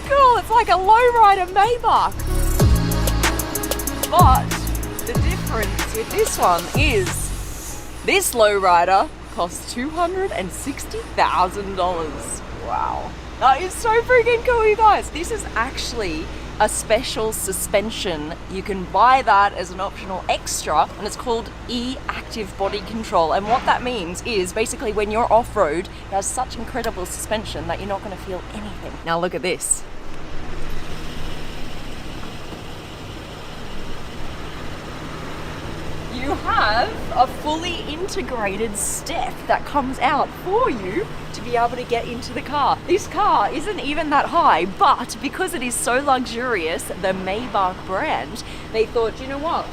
cool. It's like a lowrider Maybach. But the difference with this one is this lowrider costs $260,000. Wow. That is so freaking cool, you guys. This is actually a special suspension. You can buy that as an optional extra, and it's called E-Active Body Control. And what that means is basically when you're off-road, it has such incredible suspension that you're not going to feel anything. Now look at this. You have a fully integrated step that comes out for you to be able to get into the car. This car isn't even that high, but because it is so luxurious, the Maybach brand, they thought, you know what?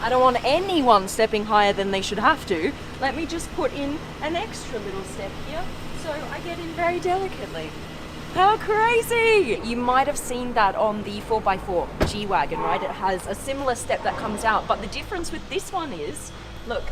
I don't want anyone stepping higher than they should have to. Let me just put in an extra little step here so I get in very delicately. How crazy! You might have seen that on the 4x4 G-Wagon, right? It has a similar step that comes out, but the difference with this one is, look,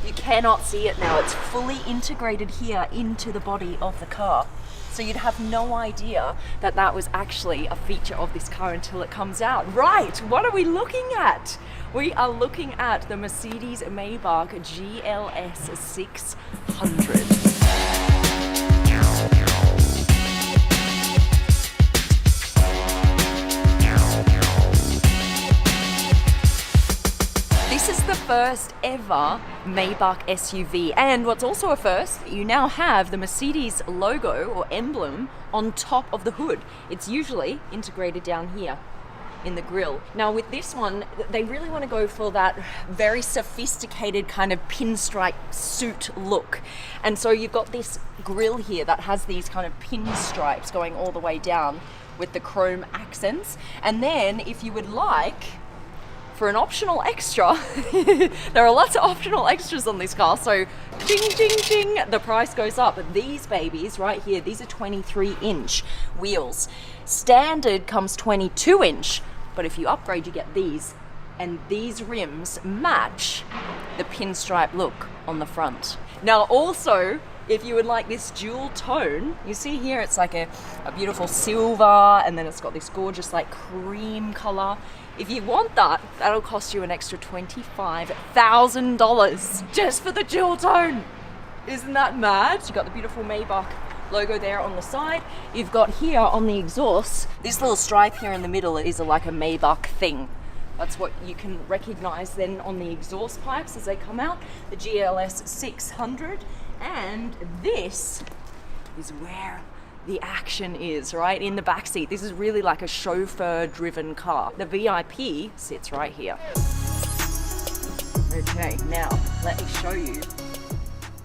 you cannot see it now. It's fully integrated here into the body of the car. So you'd have no idea that that was actually a feature of this car until it comes out. Right, what are we looking at? We are looking at the Mercedes-Maybach GLS600. This is the first ever Maybach SUV, and what's also a first, you now have the Mercedes logo or emblem on top of the hood. It's usually integrated down here in the grille. Now with this one, they really want to go for that very sophisticated kind of pinstripe suit look. And so you've got this grille here that has these kind of pinstripes going all the way down with the chrome accents. And then if you would like, for an optional extra, there are lots of optional extras on this car, so ding, ding, ding, the price goes up. But these babies right here, these are 23-inch wheels. Standard comes 22-inch, but if you upgrade, you get these. And these rims match the pinstripe look on the front. Now also, if you would like this dual tone, you see here it's like a beautiful silver, and then it's got this gorgeous like cream color. If you want that, that'll cost you an extra $25,000 just for the dual tone. Isn't that mad? You've got the beautiful Maybach logo there on the side. You've got here on the exhaust, this little stripe here in the middle is like a Maybach thing. That's what you can recognize then on the exhaust pipes as they come out, the GLS600. And this is where the action is, right? In the back seat. This is really like a chauffeur-driven car. The VIP sits right here. Okay, now let me show you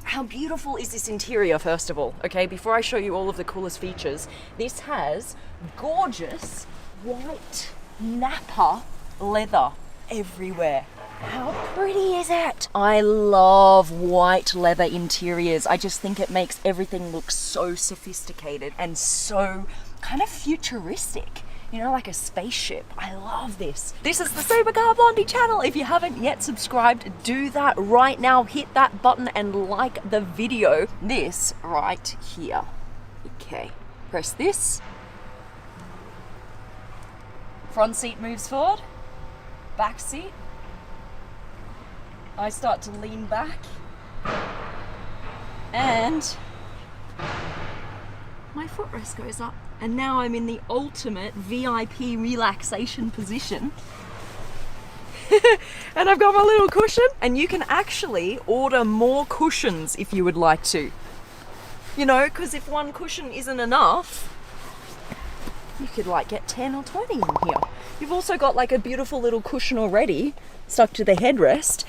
how beautiful is this interior, first of all. Okay, before I show you all of the coolest features, this has gorgeous white Napa leather everywhere. How pretty is it? I love white leather interiors. I just think it makes everything look so sophisticated and so kind of futuristic. You know, like a spaceship. I love this. This is the Supercar Blondie channel. If you haven't yet subscribed, do that right now. Hit that button and like the video. This right here. Okay, press this. Front seat moves forward. Back seat. I start to lean back and my footrest goes up, and now I'm in the ultimate VIP relaxation position. And I've got my little cushion, and you can actually order more cushions if you would like to. You know, because if one cushion isn't enough, you could like get 10 or 20 in here. You've also got like a beautiful little cushion already stuck to the headrest.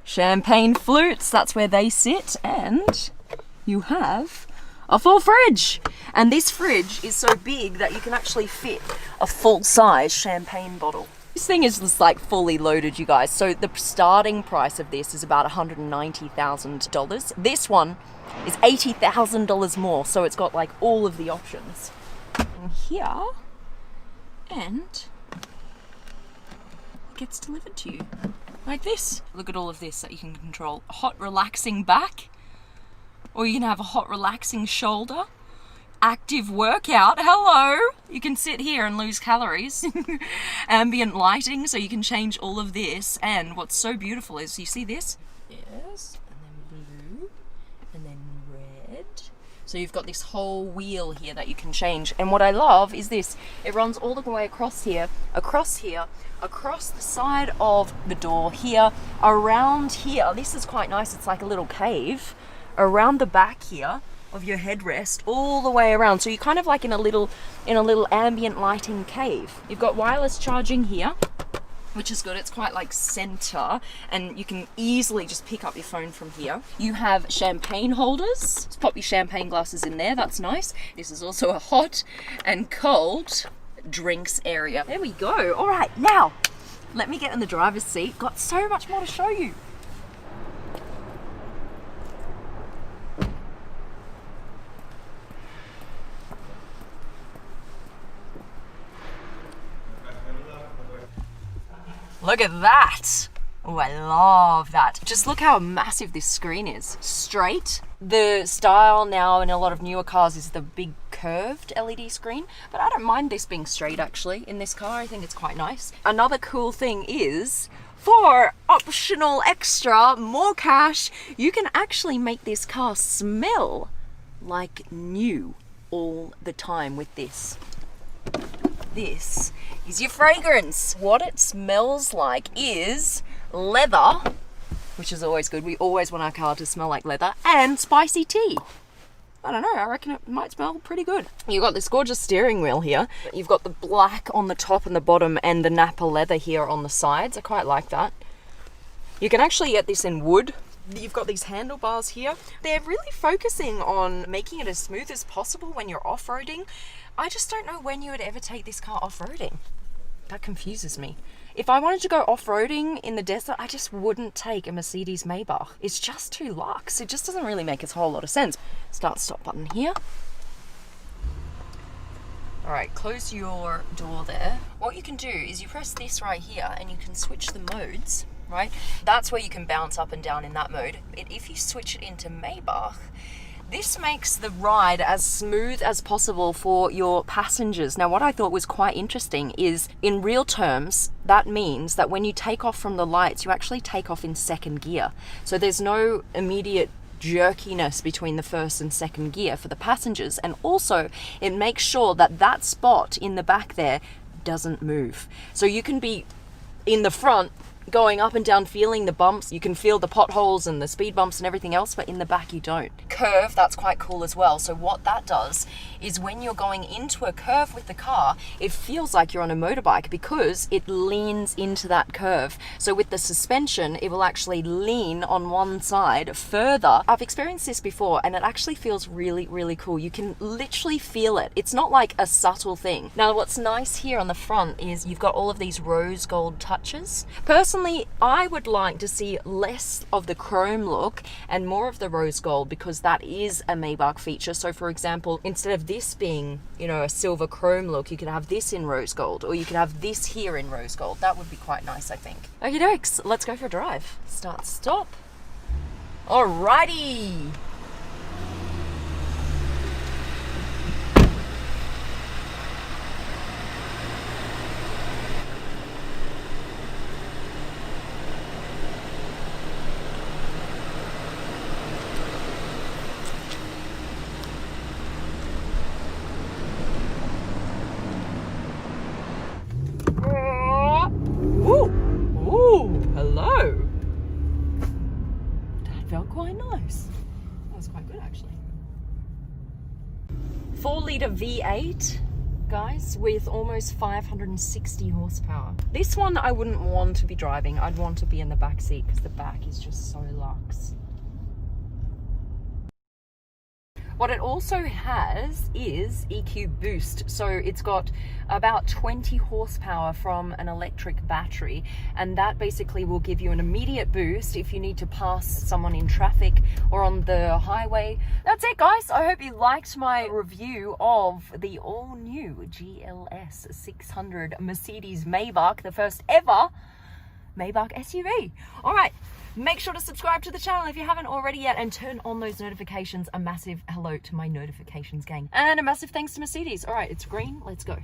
Champagne flutes, that's where they sit, and you have a full fridge. And this fridge is so big that you can actually fit a full-size champagne bottle. This thing is just like fully loaded, you guys. So the starting price of this is about $190,000. This one is $80,000 more, so it's got like all of the options in here, and it gets delivered to you like this. Look at all of this that you can control. A hot relaxing back, or you can have a hot relaxing shoulder. active workout. Hello! You can sit here and lose calories. Ambient lighting, so you can change all of this. And what's so beautiful is, you see this? Yes, and then blue, and then red. So you've got this whole wheel here that you can change. And what I love is this. It runs all the way across here, across the side of the door here, around here. This is quite nice. It's like a little cave around the back here of your headrest, all the way around. So you're kind of like in a little ambient lighting cave. You've got wireless charging here, which is good. It's quite like center, and you can easily just pick up your phone from here. You have champagne holders. Just pop your champagne glasses in there. That's nice. This is also a hot and cold drinks area. There we go. All right, now let me get in the driver's seat. Got so much more to show you. Look at that. Oh, I love that. Just look how massive this screen is. Straight. The style now in a lot of newer cars is the big curved LED screen, but I don't mind this being straight actually in this car. I think it's quite nice. Another cool thing is, for optional extra, more cash, you can actually make this car smell like new all the time with this. This is your fragrance. What it smells like is leather, which is always good. We always want our car to smell like leather, and spicy tea. I don't know, I reckon it might smell pretty good. You've got this gorgeous steering wheel here. You've got the black on the top and the bottom, and the Napa leather here on the sides. I quite like that. You can actually get this in wood. You've got these handlebars here. They're really focusing on making it as smooth as possible when you're off-roading. I just don't know when you would ever take this car off-roading. That confuses me. If I wanted to go off-roading in the desert, I just wouldn't take a Mercedes-Maybach. It's just too luxe. It just doesn't really make a whole lot of sense. Start-stop button here. All right, close your door there. What you can do is you press this right here and you can switch the modes, right? That's where you can bounce up and down in that mode. But if you switch it into Maybach, this makes the ride as smooth as possible for your passengers. Now, what I thought was quite interesting is, in real terms, that means that when you take off from the lights, you actually take off in second gear. So there's no immediate jerkiness between the first and second gear for the passengers. And also, it makes sure that that spot in the back there doesn't move. So you can be in the front, going up and down, feeling the bumps. You can feel the potholes and the speed bumps and everything else, but in the back you don't. Curve, that's quite cool as well. So what that does is, when you're going into a curve with the car, it feels like you're on a motorbike because it leans into that curve. So with the suspension, it will actually lean on one side further. I've experienced this before and it actually feels really, really cool. You can literally feel it. It's not like a subtle thing. Now, what's nice here on the front is you've got all of these rose gold touches. Personally, I would like to see less of the chrome look and more of the rose gold, because that is a Maybach feature. So for example, instead of this being, you know, a silver chrome look, you could have this in rose gold, or you could have this here in rose gold. That would be quite nice, I think. Okie dokes, let's go for a drive. Start, stop. Alrighty. Hello. That felt quite nice. That was quite good actually. 4-litre V8, guys, with almost 560 horsepower. This one I wouldn't want to be driving. I'd want to be in the back seat because the back is just so luxe. What it also has is EQ boost. So it's got about 20 horsepower from an electric battery, and that basically will give you an immediate boost if you need to pass someone in traffic or on the highway. That's it, guys. I hope you liked my review of the all-new GLS600 Mercedes-Maybach, the first ever Maybach SUV. All right. Make sure to subscribe to the channel if you haven't already yet and turn on those notifications. A massive hello to my notifications gang. And a massive thanks to Mercedes. All right, it's green. Let's go.